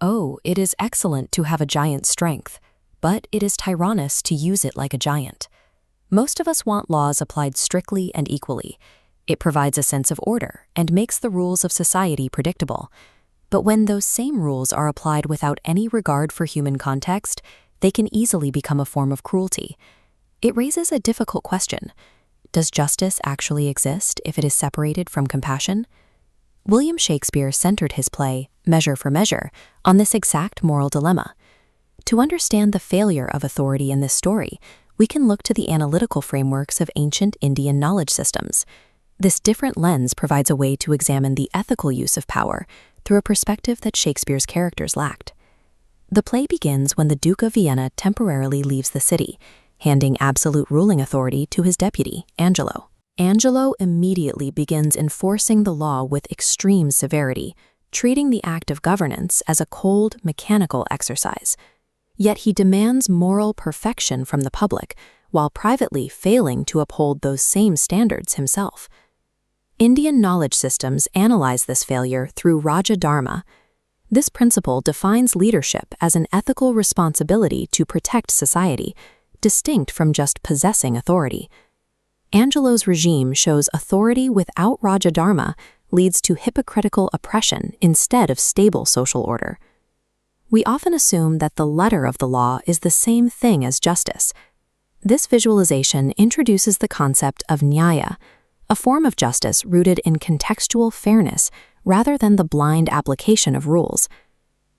"Oh, it is excellent to have a giant's strength, but it is tyrannous to use it like a giant." Most of us want laws applied strictly and equally. It provides a sense of order and makes the rules of society predictable. But when those same rules are applied without any regard for human context, they can easily become a form of cruelty. It raises a difficult question. Does justice actually exist if it is separated from compassion? William Shakespeare centered his play, Measure for Measure, on this exact moral dilemma. To understand the failure of authority in this story, we can look to the analytical frameworks of ancient Indian knowledge systems. This different lens provides a way to examine the ethical use of power through a perspective that Shakespeare's characters lacked. The play begins when the Duke of Vienna temporarily leaves the city, handing absolute ruling authority to his deputy, Angelo. Angelo immediately begins enforcing the law with extreme severity, treating the act of governance as a cold, mechanical exercise. Yet he demands moral perfection from the public, while privately failing to uphold those same standards himself. Indian knowledge systems analyze this failure through Rajadharma. This principle defines leadership as an ethical responsibility to protect society, distinct from just possessing authority. Angelo's regime shows authority without Rajadharma leads to hypocritical oppression instead of stable social order. We often assume that the letter of the law is the same thing as justice. This visualization introduces the concept of Nyaya, a form of justice rooted in contextual fairness rather than the blind application of rules.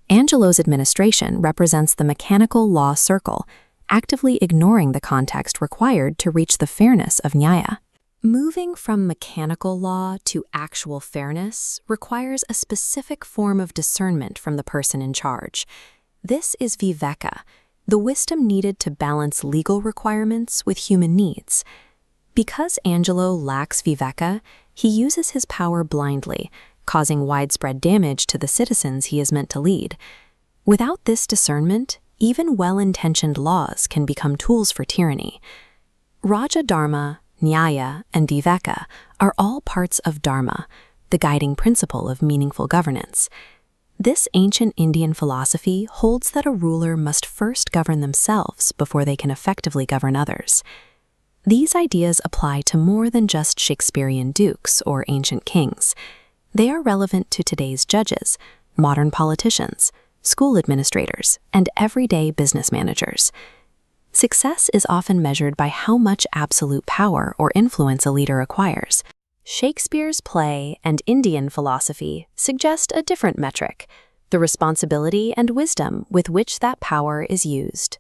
Angelo's administration represents the mechanical law circle, actively ignoring the context required to reach the fairness of Nyaya. Moving from mechanical law to actual fairness requires a specific form of discernment from the person in charge. This is Viveka, the wisdom needed to balance legal requirements with human needs. Because Angelo lacks Viveka, he uses his power blindly, causing widespread damage to the citizens he is meant to lead. Without this discernment, even well-intentioned laws can become tools for tyranny. Rajadharma, Nyaya, and Viveka are all parts of Dharma, the guiding principle of meaningful governance. This ancient Indian philosophy holds that a ruler must first govern themselves before they can effectively govern others. These ideas apply to more than just Shakespearean dukes or ancient kings. They are relevant to today's judges, modern politicians, school administrators, and everyday business managers. Success is often measured by how much absolute power or influence a leader acquires. Shakespeare's play and Indian philosophy suggest a different metric: the responsibility and wisdom with which that power is used.